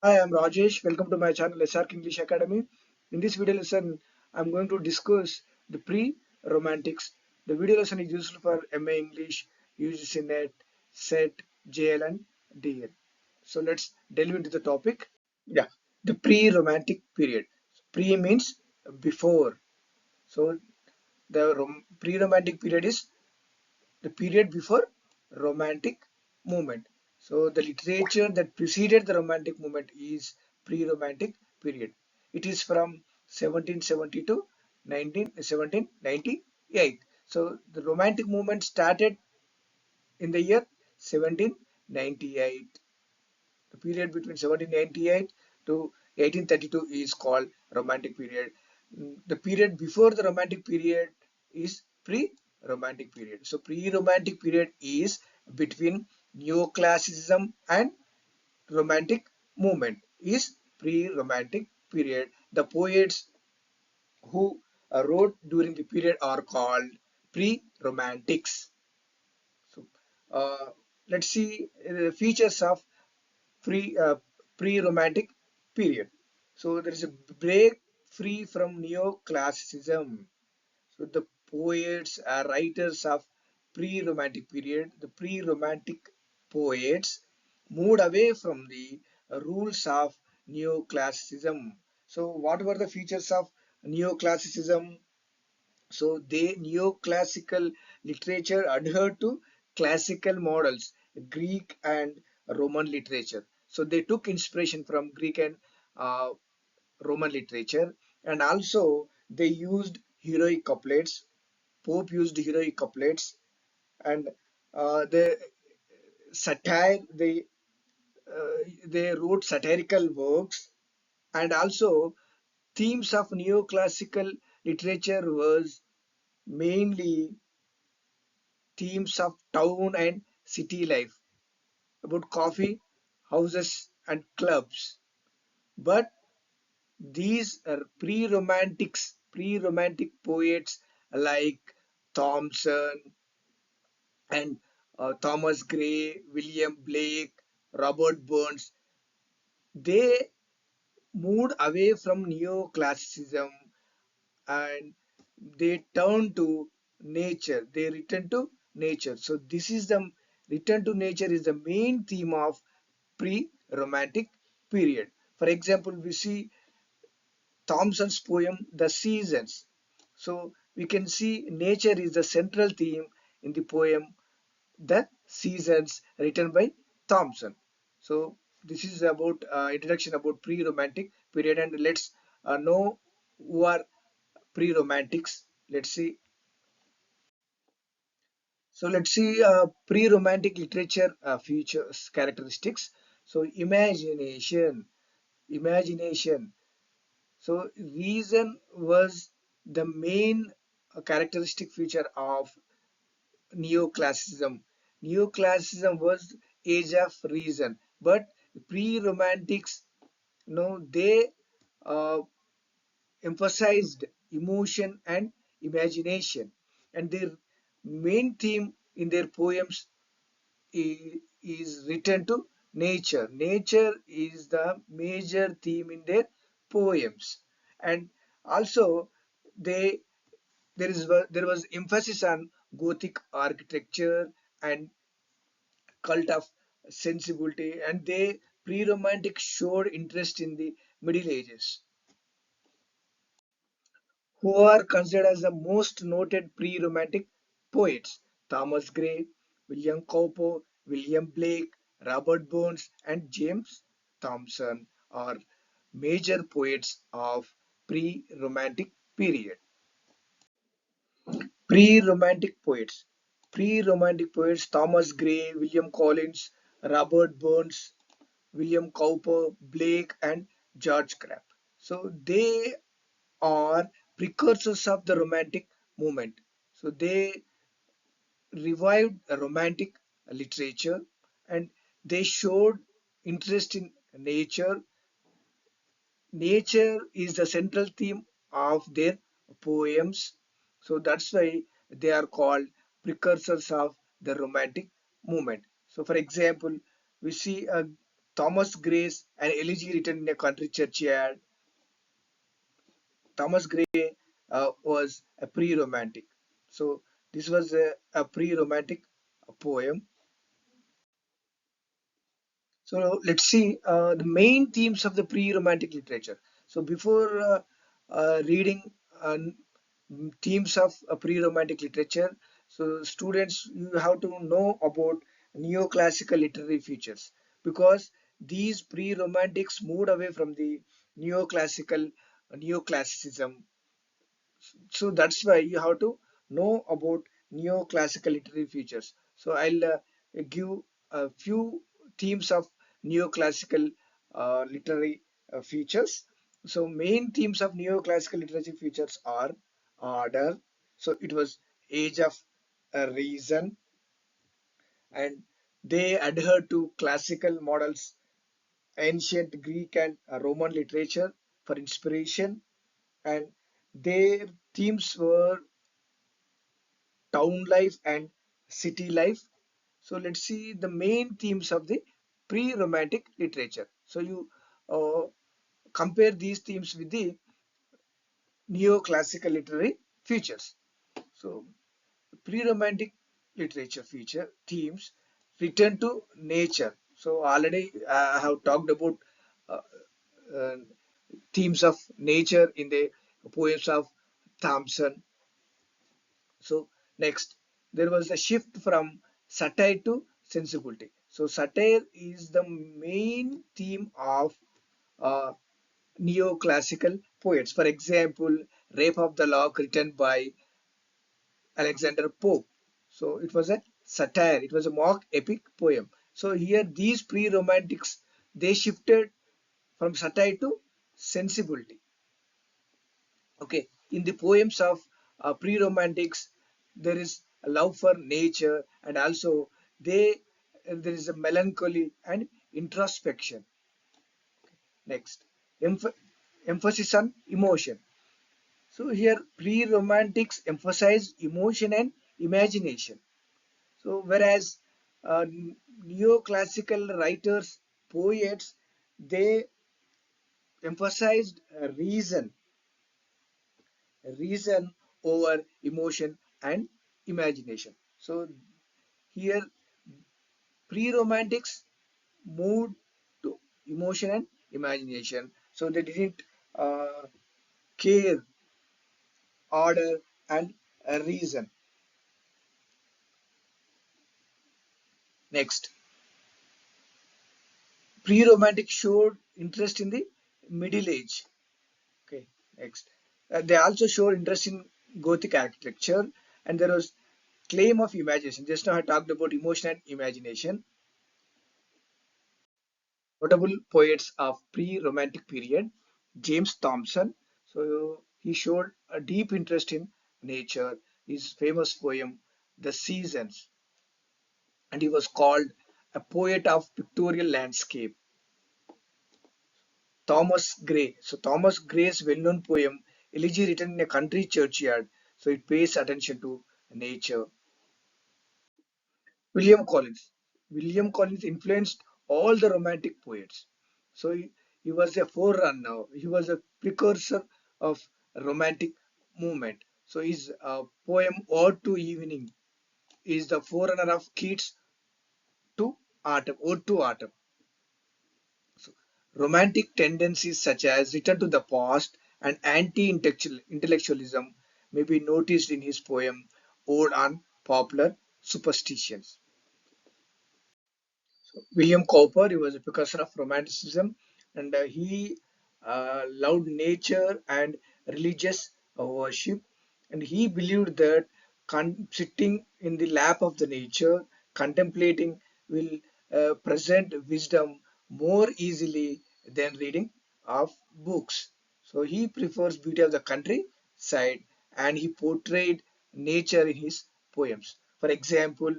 Hi, I'm Rajesh. Welcome to my channel SRK English Academy. In this video lesson, I'm going to discuss the pre-romantics. The video lesson is useful for MA English, UGC Net, SET, JL and DL. So let's delve into the topic. Yeah, the pre-romantic period. Pre means before. So the pre-romantic period is the period before romantic movement. So the literature that preceded the romantic movement is pre-romantic period. It is from 1770 to 1798. So the romantic movement started in the year 1798. The period between 1798 to 1832 is called romantic period. The period before the romantic period is pre-romantic period. So pre-romantic period is between neoclassicism and romantic movement is pre-romantic period. The poets who wrote during the period are called pre-romantics. So uh, let's see the features of pre uh, pre-romantic period. So there is a break free from neoclassicism. So the poets are writers of pre-romantic period. The pre-romantic poets moved away from the rules of neoclassicism. So what were the features of neoclassicism? So they neoclassical literature adhered to classical models, Greek and Roman literature. So they took inspiration from Greek and uh, Roman literature, and also they used heroic couplets. Pope used heroic couplets, and the satire they wrote satirical works, and also themes of neoclassical literature was mainly themes of town and city life, about coffee houses and clubs. But these are pre-romantic poets like Thomson and Thomas Gray, William Blake, Robert Burns. They moved away from neoclassicism and they turn to nature. They return to nature. So this is the return to nature is the main theme of pre-romantic period. For example, we see Thomson's poem The Seasons. So we can see nature is the central theme in the poem The Seasons written by Thomson. So this is about introduction about pre-romantic period, and let's know who are pre-romantics. Let's see. So let's see pre-romantic literature features characteristics. So imagination. So reason was the main characteristic feature of neoclassicism. Neoclassicism was age of reason, but pre-romantics, they uh, emphasized emotion and imagination, and their main theme in their poems is return to nature. Nature is the major theme in their poems, and also they there was emphasis on Gothic architecture and cult of sensibility, and they pre-romantic showed interest in the Middle Ages. Who are considered as the most noted pre-romantic poets: Thomas Gray, William Cowper, William Blake, Robert Burns, and James Thomson are major poets of pre-romantic period. Pre-romantic poets. Pre-romantic poets Thomas Gray, William Collins, Robert Burns, William Cowper, Blake, and George Crabbe. So they are precursors of the romantic movement. So they revived romantic literature, and they showed interest in nature. Nature is the central theme of their poems. So that's why they are called precursors of the romantic movement. So for example, we see Thomas Gray's an elegy written in a country churchyard. Thomas Gray was a pre-romantic. So this was a pre-romantic poem. So let's see the main themes of the pre-romantic literature. So before reading uh, themes of pre-romantic literature, so students, you have to know about neoclassical literary features, because these pre-romantics moved away from the neoclassical neoclassicism. So that's why you have to know about neoclassical literary features. So I'll give a few themes of neoclassical literary features. So main themes of neoclassical literary features are order. So it was age of reason, and they adhere to classical models, ancient Greek and Roman literature for inspiration, and their themes were town life and city life. So let's see the main themes of the pre-romantic literature. So you uh, compare these themes with the neoclassical literary features. So pre-romantic literature feature themes return to nature. So already I have talked about uh, uh, themes of nature in the poems of Thomson. So next, there was a shift from satire to sensibility. So satire is the main theme of uh, neoclassical poets. For example, Rape of the Lock, written by Alexander Pope. So it was a satire. It was a mock epic poem. So here, these pre-romantics, they shifted from satire to sensibility. Okay, in the poems of pre-romantics, there is a love for nature, and also they there is a melancholy and introspection. Next, emph- emphasis on emotion. So here, pre-romantics emphasize emotion and imagination. So whereas uh, neoclassical writers, poets, they emphasized reason over emotion and imagination. So here, pre-romantics moved to emotion and imagination. So they didn't uh, care order and reason. Next, pre-romantic showed interest in the middle age. Okay, next, they also showed interest in Gothic architecture, and there was claim of imagination. Just now I talked about emotion and imagination. Notable poets of pre-romantic period, James Thomson. So he showed a deep interest in nature. His famous poem, The Seasons, and he was called a poet of pictorial landscape. Thomas Gray. So Thomas Gray's well-known poem, Elegy written in a country churchyard. So it pays attention to nature. William Collins. William Collins influenced all the Romantic poets. So he was a forerunner. He was a precursor of Romantic movement. So his poem "Ode to Evening" is the forerunner of Keats' to Autumn. Ode to Autumn. So, romantic tendencies such as return to the past and anti-intellectualism may be noticed in his poem "Ode on Popular Superstitions." William Cowper, he was a precursor of Romanticism, and he loved nature and religious worship, and he believed that sitting in the lap of the nature, contemplating, will present wisdom more easily than reading of books. So he prefers beauty of the countryside, and he portrayed nature in his poems. For example,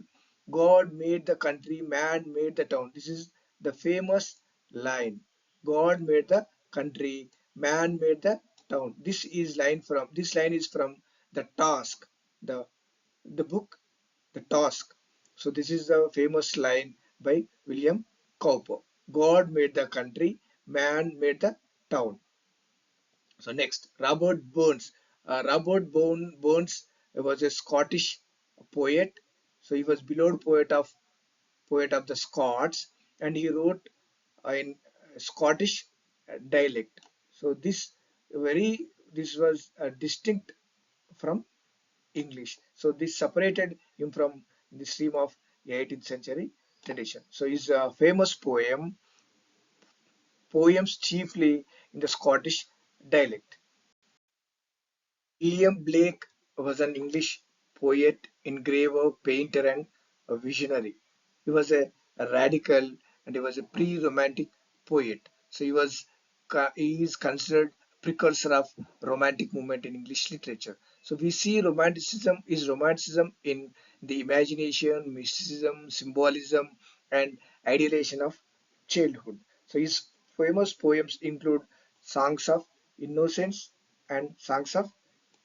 God made the country, man made the town. This is the famous line. God made the country, man made the town. This line is from the task, the the book, the task. So this is the famous line by William Cowper. God made the country, man made the town. So next, Robert Burns. Burns was a Scottish poet. So he was beloved poet of the Scots, and he wrote in Scottish dialect. So this was distinct from English. So this separated him from the stream of 18th century tradition. So his famous poems chiefly in the Scottish dialect. William Blake was an English poet, engraver, painter, and a visionary. He was a radical and he was a pre-romantic poet. So he is considered precursor of romantic movement in English literature. So we see romanticism in the imagination, mysticism, symbolism, and idealization of childhood. So his famous poems include Songs of Innocence and Songs of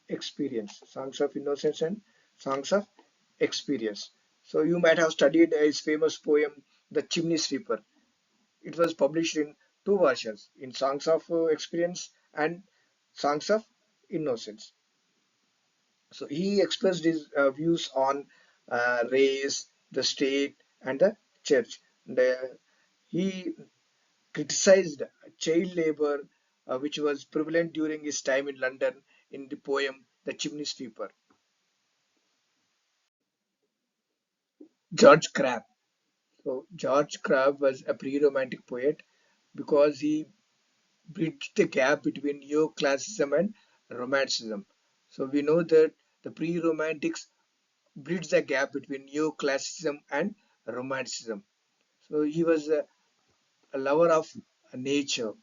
Innocence and Songs of Experience. So you might have studied his famous poem, The Chimney Sweeper. It was published in two versions, in Songs of Experience and Songs of Innocence. So he expressed his views on race, the state, and the church. And, he criticized child labor, which was prevalent during his time in London, in the poem The Chimney Sweeper. George Crabbe. So George Crabbe was a pre-romantic poet because he bridged the gap between Neoclassicism and Romanticism. So we know that the pre-romantics bridged the gap between Neoclassicism and Romanticism. So he was a lover of nature.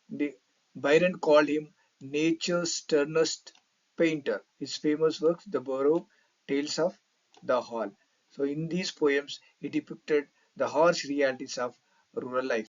The, Byron called him nature's sternest painter. His famous works, The Borough, Tales of the Hall. So in these poems, he depicted the harsh realities of rural life.